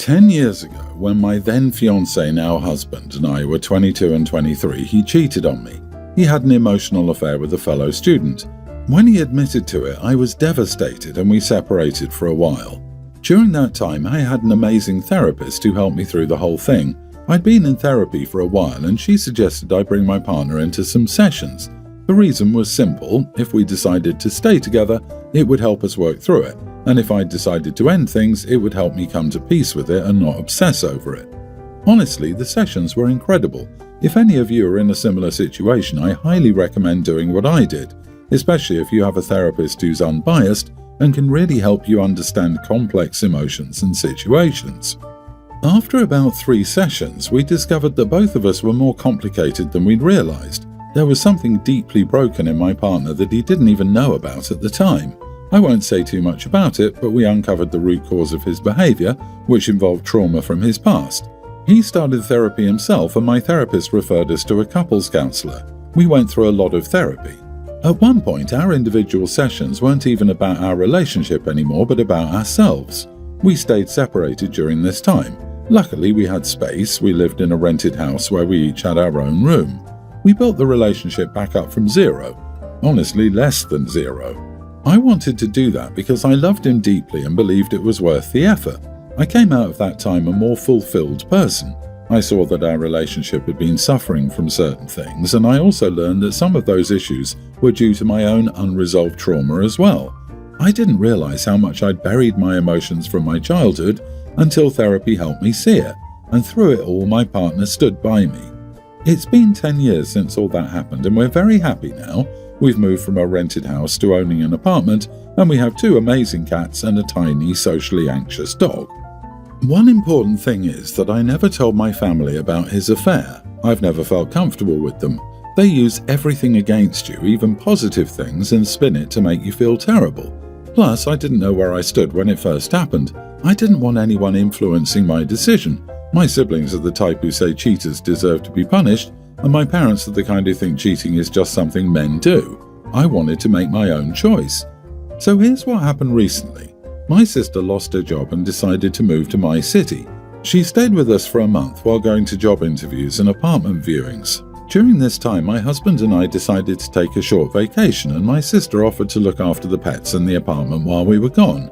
10 years ago, when my then fiancé, now husband, and I were 22 and 23, he cheated on me. He had an emotional affair with a fellow student. When he admitted to it, I was devastated and we separated for a while. During that time, I had an amazing therapist who helped me through the whole thing. I'd been in therapy for a while and she suggested I bring my partner into some sessions. The reason was simple: if we decided to stay together, it would help us work through it. And if I decided to end things, it would help me come to peace with it and not obsess over it. Honestly, the sessions were incredible. If any of you are in a similar situation, I highly recommend doing what I did, especially if you have a therapist who's unbiased and can really help you understand complex emotions and situations. After about 3 sessions, we discovered that both of us were more complicated than we'd realized. There was something deeply broken in my partner that he didn't even know about at the time. I won't say too much about it, but we uncovered the root cause of his behavior, which involved trauma from his past. He started therapy himself and my therapist referred us to a couples counselor. We went through a lot of therapy. At one point, our individual sessions weren't even about our relationship anymore, but about ourselves. We stayed separated during this time. Luckily, we had space. We lived in a rented house where we each had our own room. We built the relationship back up from 0. Honestly, less than 0. I wanted to do that because I loved him deeply and believed it was worth the effort. I came out of that time a more fulfilled person. I saw that our relationship had been suffering from certain things, and I also learned that some of those issues were due to my own unresolved trauma as well. I didn't realize how much I'd buried my emotions from my childhood until therapy helped me see it, and through it all my partner stood by me. It's been 10 years since all that happened and we're very happy now. We've moved from a rented house to owning an apartment, and we have 2 amazing cats and a tiny, socially anxious dog. One important thing is that I never told my family about his affair. I've never felt comfortable with them. They use everything against you, even positive things, and spin it to make you feel terrible. Plus, I didn't know where I stood when it first happened. I didn't want anyone influencing my decision. My siblings are the type who say cheaters deserve to be punished, and my parents are the kind who think cheating is just something men do. I wanted to make my own choice. So here's what happened recently. My sister lost her job and decided to move to my city. She stayed with us for a month while going to job interviews and apartment viewings. During this time, my husband and I decided to take a short vacation, and my sister offered to look after the pets and the apartment while we were gone.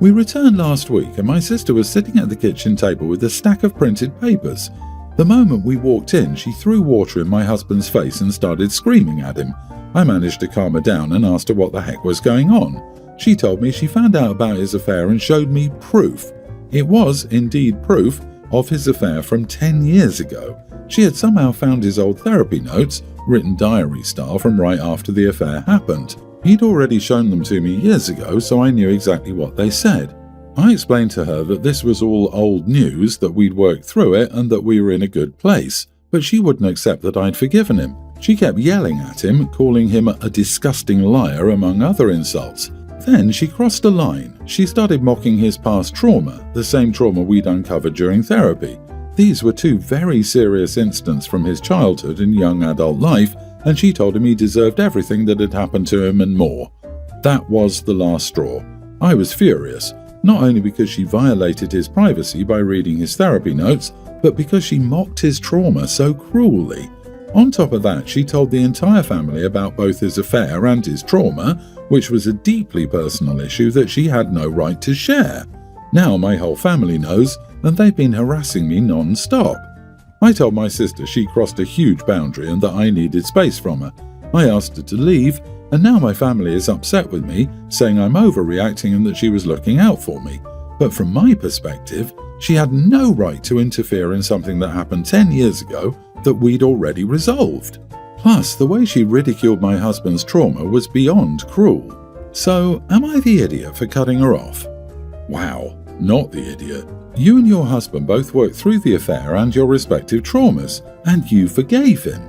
We returned last week and my sister was sitting at the kitchen table with a stack of printed papers. The moment we walked in, she threw water in my husband's face and started screaming at him. I managed to calm her down and asked her what the heck was going on. She told me she found out about his affair and showed me proof. It was indeed proof of his affair from 10 years ago. She had somehow found his old therapy notes, written diary style, from right after the affair happened. He'd already shown them to me years ago, so I knew exactly what they said. I explained to her that this was all old news, that we'd worked through it and that we were in a good place, but she wouldn't accept that I'd forgiven him. She kept yelling at him, calling him a disgusting liar, among other insults. Then she crossed a line. She started mocking his past trauma, the same trauma we'd uncovered during therapy. These were 2 very serious incidents from his childhood and young adult life, and she told him he deserved everything that had happened to him and more. That was the last straw. I was furious. Not only because she violated his privacy by reading his therapy notes, but because she mocked his trauma so cruelly. On top of that, she told the entire family about both his affair and his trauma, which was a deeply personal issue that she had no right to share. Now my whole family knows, and they've been harassing me non-stop. I told my sister she crossed a huge boundary and that I needed space from her. I asked her to leave, and now my family is upset with me, saying I'm overreacting and that she was looking out for me. But from my perspective, she had no right to interfere in something that happened 10 years ago that we'd already resolved. Plus, the way she ridiculed my husband's trauma was beyond cruel. So, am I the idiot for cutting her off? Wow, not the idiot. You and your husband both worked through the affair and your respective traumas, and you forgave him.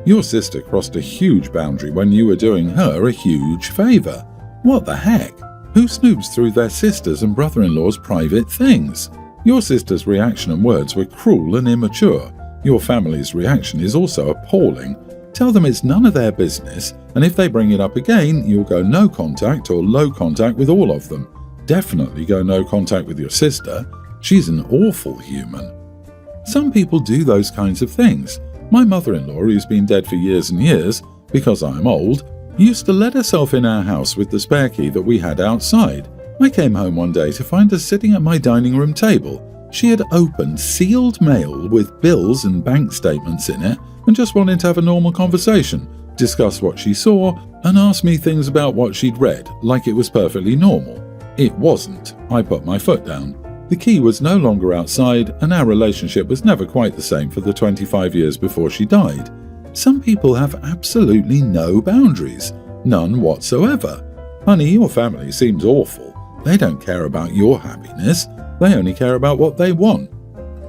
Your sister crossed a huge boundary when you were doing her a huge favour. What the heck? Who snoops through their sisters' and brother-in-law's private things? Your sister's reaction and words were cruel and immature. Your family's reaction is also appalling. Tell them it's none of their business, and if they bring it up again, you'll go no contact or low contact with all of them. Definitely go no contact with your sister. She's an awful human. Some people do those kinds of things. My mother-in-law, who's been dead for years and years, because I'm old, used to let herself in our house with the spare key that we had outside. I came home one day to find her sitting at my dining room table. She had opened sealed mail with bills and bank statements in it and just wanted to have a normal conversation, discuss what she saw, and ask me things about what she'd read, like it was perfectly normal. It wasn't. I put my foot down. The key was no longer outside, and our relationship was never quite the same for the 25 years before she died. Some people have absolutely no boundaries. None whatsoever. Honey, your family seems awful. They don't care about your happiness. They only care about what they want.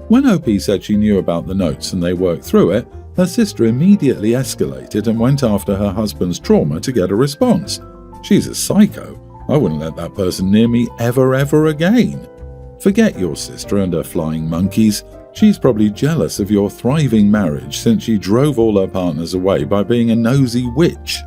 When OP said she knew about the notes and they worked through it, her sister immediately escalated and went after her husband's trauma to get a response. She's a psycho. I wouldn't let that person near me ever again. Forget your sister and her flying monkeys. She's probably jealous of your thriving marriage since she drove all her partners away by being a nosy witch.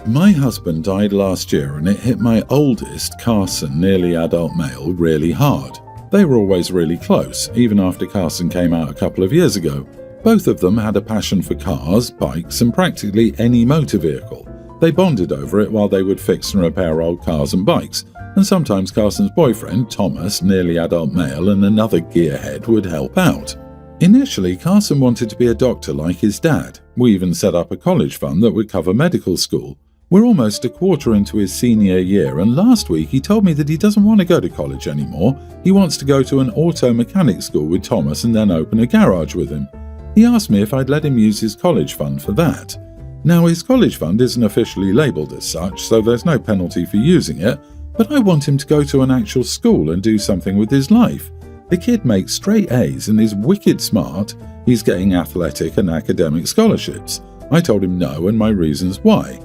My husband died last year and it hit my oldest, Carson, nearly adult male, really hard. They were always really close, even after Carson came out a couple of years ago. Both of them had a passion for cars, bikes, and practically any motor vehicle. They bonded over it while they would fix and repair old cars and bikes, and sometimes Carson's boyfriend, Thomas, nearly adult male, and another gearhead would help out. Initially, Carson wanted to be a doctor like his dad. We even set up a college fund that would cover medical school. We're almost a quarter into his senior year, and last week he told me that he doesn't want to go to college anymore. He wants to go to an auto mechanic school with Thomas and then open a garage with him. He asked me if I'd let him use his college fund for that. Now, his college fund isn't officially labelled as such, so there's no penalty for using it, but I want him to go to an actual school and do something with his life. The kid makes straight A's and is wicked smart. He's getting athletic and academic scholarships. I told him no and my reasons why.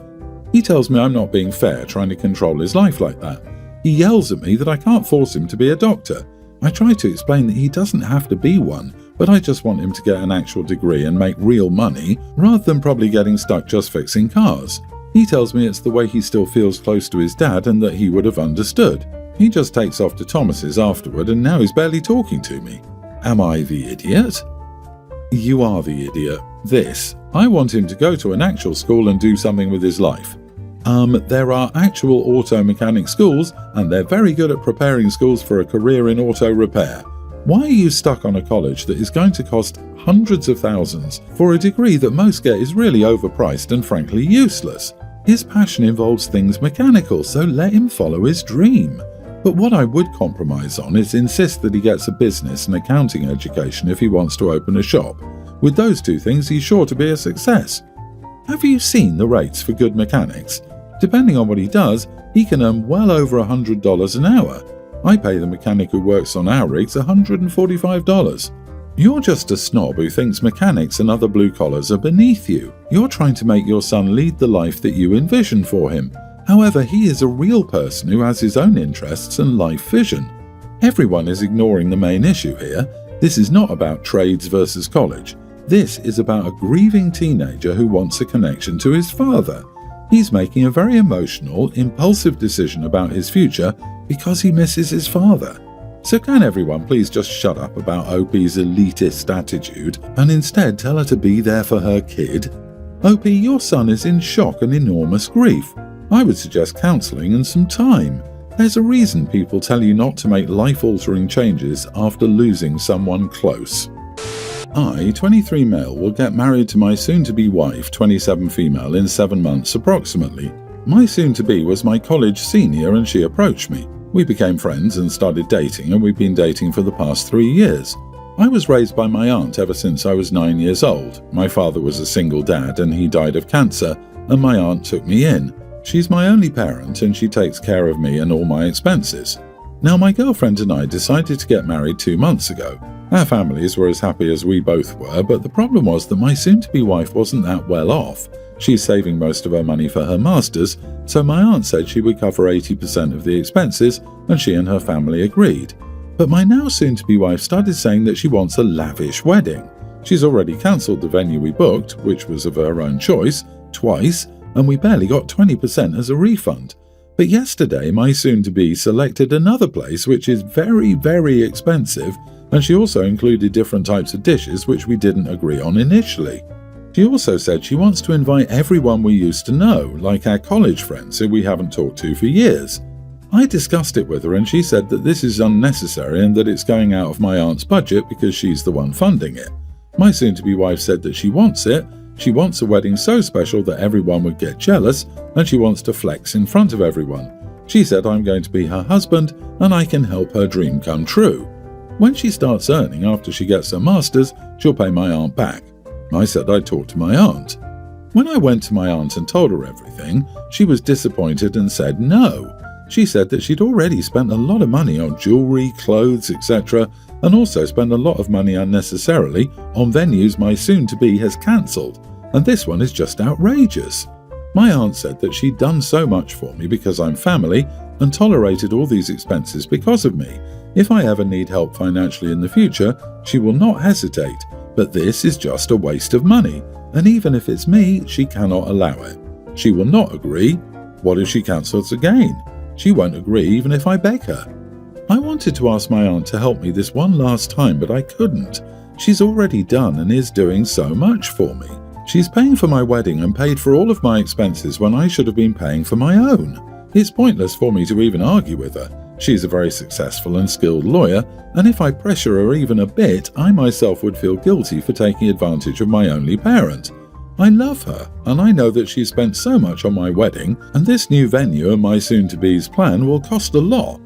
He tells me I'm not being fair trying to control his life like that. He yells at me that I can't force him to be a doctor. I try to explain that he doesn't have to be one, but I just want him to get an actual degree and make real money, rather than probably getting stuck just fixing cars. He tells me it's the way he still feels close to his dad and that he would have understood. He just takes off to Thomas's afterward and now he's barely talking to me. Am I the idiot? You are the idiot. I want him to go to an actual school and do something with his life. There are actual auto mechanic schools, and they're very good at preparing schools for a career in auto repair. Why are you stuck on a college that is going to cost hundreds of thousands for a degree that most get is really overpriced and frankly useless? His passion involves things mechanical, so let him follow his dream. But what I would compromise on is insist that he gets a business and accounting education if he wants to open a shop. With those two things, he's sure to be a success. Have you seen the rates for good mechanics? Depending on what he does, he can earn well over $100 an hour. I pay the mechanic who works on our rigs $145. You're just a snob who thinks mechanics and other blue collars are beneath you. You're trying to make your son lead the life that you envision for him. However, he is a real person who has his own interests and life vision. Everyone is ignoring the main issue here. This is not about trades versus college. This is about a grieving teenager who wants a connection to his father. He's making a very emotional, impulsive decision about his future because he misses his father. So can everyone please just shut up about OP's elitist attitude and instead tell her to be there for her kid? OP, your son is in shock and enormous grief. I would suggest counselling and some time. There's a reason people tell you not to make life-altering changes after losing someone close. I, 23 male, will get married to my soon-to-be wife, 27 female, in 7 months approximately. My soon-to-be was my college senior and she approached me. We became friends and started dating, and we've been dating for the past 3 years. I was raised by my aunt ever since I was 9 years old. My father was a single dad and he died of cancer, and my aunt took me in. She's my only parent and she takes care of me and all my expenses. Now, my girlfriend and I decided to get married 2 months ago. Our families were as happy as we both were, but the problem was that my soon-to-be wife wasn't that well off. She's saving most of her money for her masters, so my aunt said she would cover 80% of the expenses, and she and her family agreed. But my now soon-to-be wife started saying that she wants a lavish wedding. She's already cancelled the venue we booked, which was of her own choice, twice, and we barely got 20% as a refund. But yesterday my soon-to-be selected another place which is very, very expensive, and she also included different types of dishes which we didn't agree on initially. She also said she wants to invite everyone we used to know, like our college friends who we haven't talked to for years. I discussed it with her and she said that this is unnecessary and that it's going out of my aunt's budget because she's the one funding it. My soon-to-be wife said that she wants it. She wants a wedding so special that everyone would get jealous, and she wants to flex in front of everyone. She said I'm going to be her husband and I can help her dream come true. When she starts earning after she gets her master's, she'll pay my aunt back. I said I'd talk to my aunt. When I went to my aunt and told her everything, she was disappointed and said no. She said that she'd already spent a lot of money on jewellery, clothes, etc., and also spent a lot of money unnecessarily on venues my soon-to-be has cancelled, and this one is just outrageous. My aunt said that she'd done so much for me because I'm family and tolerated all these expenses because of me. If I ever need help financially in the future, she will not hesitate, but this is just a waste of money, and even if it's me, she cannot allow it. She will not agree. What if she cancels again? She won't agree even if I beg her. I wanted to ask my aunt to help me this one last time, but I couldn't. She's already done and is doing so much for me. She's paying for my wedding and paid for all of my expenses when I should have been paying for my own. It's pointless for me to even argue with her. She's a very successful and skilled lawyer, and if I pressure her even a bit, I myself would feel guilty for taking advantage of my only parent. I love her, and I know that she spent so much on my wedding, and this new venue and my soon-to-be's plan will cost a lot.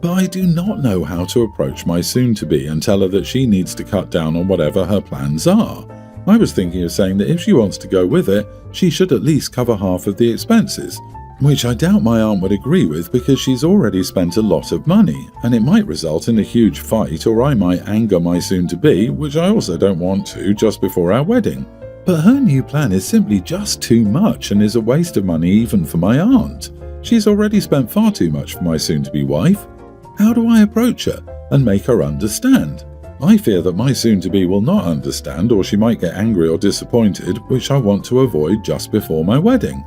But I do not know how to approach my soon-to-be and tell her that she needs to cut down on whatever her plans are. I was thinking of saying that if she wants to go with it, she should at least cover half of the expenses, which I doubt my aunt would agree with because she's already spent a lot of money, and it might result in a huge fight, or I might anger my soon-to-be, which I also don't want to just before our wedding. But her new plan is simply just too much and is a waste of money even for my aunt. She's already spent far too much for my soon-to-be wife. How do I approach her and make her understand? I fear that my soon-to-be will not understand, or she might get angry or disappointed, which I want to avoid just before my wedding.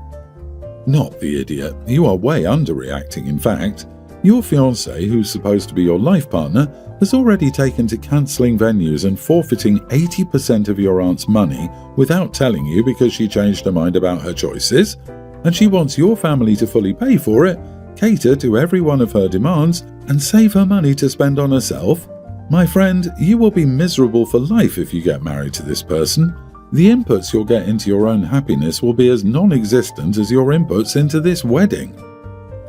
Not the idiot. You are way underreacting, in fact. Your fiancé, who's supposed to be your life partner, has already taken to cancelling venues and forfeiting 80% of your aunt's money without telling you because she changed her mind about her choices, and she wants your family to fully pay for it, cater to every one of her demands, and save her money to spend on herself. My friend, you will be miserable for life if you get married to this person. The inputs you'll get into your own happiness will be as non-existent as your inputs into this wedding.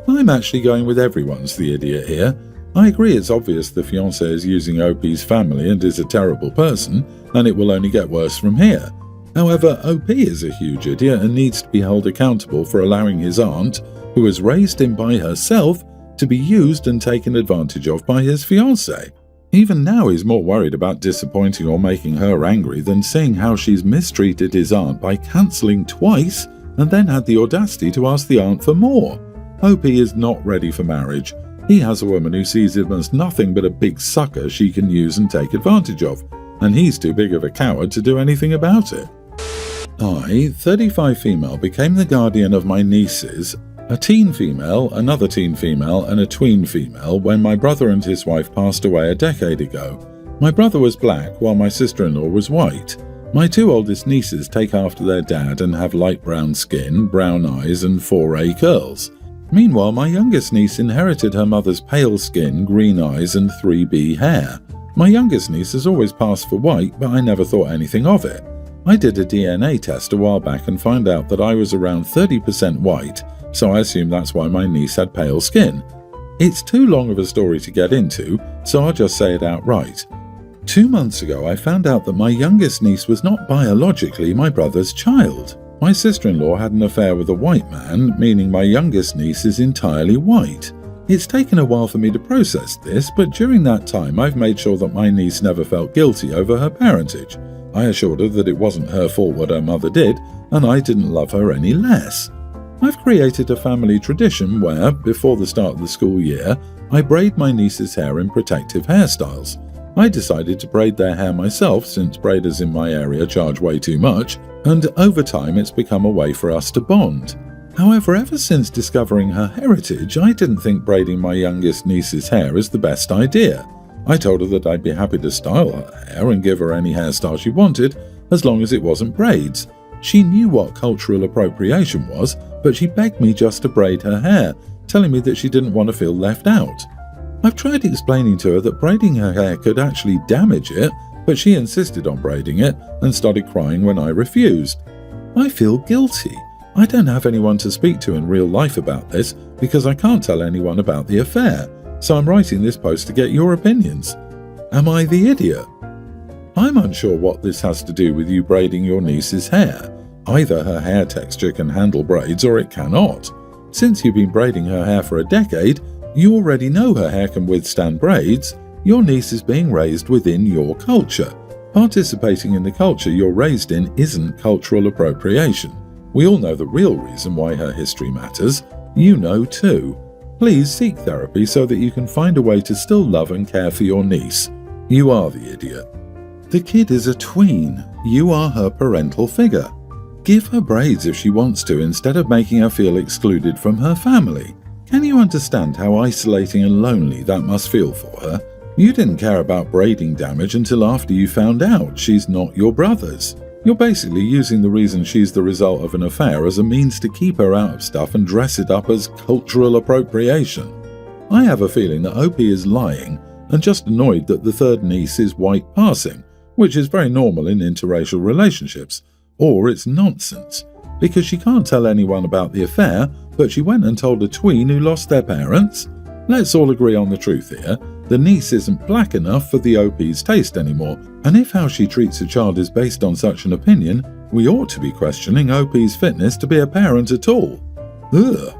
I'm actually going with everyone's the idiot here. I agree it's obvious the fiancé is using OP's family and is a terrible person, and it will only get worse from here. However, OP is a huge idiot and needs to be held accountable for allowing his aunt, who has raised him by herself, to be used and taken advantage of by his fiancé. Even now he's more worried about disappointing or making her angry than seeing how she's mistreated his aunt by cancelling twice and then had the audacity to ask the aunt for more. OP is not ready for marriage. He has a woman who sees him as nothing but a big sucker she can use and take advantage of, and he's too big of a coward to do anything about it. I, 35 female, became the guardian of my nieces, a teen female, another teen female, and a tween female when my brother and his wife passed away a decade ago. My brother was black while my sister-in-law was white. My two oldest nieces take after their dad and have light brown skin, brown eyes, and 4A curls. Meanwhile, my youngest niece inherited her mother's pale skin, green eyes, and 3B hair. My youngest niece has always passed for white, but I never thought anything of it. I did a DNA test a while back and found out that I was around 30% white, so I assume that's why my niece had pale skin. It's too long of a story to get into, so I'll just say it outright. 2 months ago, I found out that my youngest niece was not biologically my brother's child. My sister-in-law had an affair with a white man, meaning my youngest niece is entirely white. It's taken a while for me to process this, but during that time I've made sure that my niece never felt guilty over her parentage. I assured her that it wasn't her fault what her mother did, and I didn't love her any less. I've created a family tradition where, before the start of the school year, I braid my niece's hair in protective hairstyles. I decided to braid their hair myself since braiders in my area charge way too much, and over time it's become a way for us to bond. However, ever since discovering her heritage, I didn't think braiding my youngest niece's hair is the best idea. I told her that I'd be happy to style her hair and give her any hairstyle she wanted, as long as it wasn't braids. She knew what cultural appropriation was, but she begged me just to braid her hair, telling me that she didn't want to feel left out. I've tried explaining to her that braiding her hair could actually damage it, but she insisted on braiding it and started crying when I refused. I feel guilty. I don't have anyone to speak to in real life about this because I can't tell anyone about the affair, so I'm writing this post to get your opinions. Am I the idiot? I'm unsure what this has to do with you braiding your niece's hair. Either her hair texture can handle braids or it cannot. Since you've been braiding her hair for a decade, you already know her hair can withstand braids. Your niece is being raised within your culture. Participating in the culture you're raised in isn't cultural appropriation. We all know the real reason why her history matters. You know too. Please seek therapy so that you can find a way to still love and care for your niece. You are the idiot. The kid is a tween. You are her parental figure. Give her braids if she wants to instead of making her feel excluded from her family. Can you understand how isolating and lonely that must feel for her? You didn't care about braiding damage until after you found out she's not your brother's. You're basically using the reason she's the result of an affair as a means to keep her out of stuff and dress it up as cultural appropriation. I have a feeling that OP is lying and just annoyed that the third niece is white passing, which is very normal in interracial relationships, or it's nonsense, because she can't tell anyone about the affair, but she went and told a tween who lost their parents. Let's all agree on the truth here. The niece isn't black enough for the OP's taste anymore, and if how she treats a child is based on such an opinion, we ought to be questioning OP's fitness to be a parent at all. Ugh.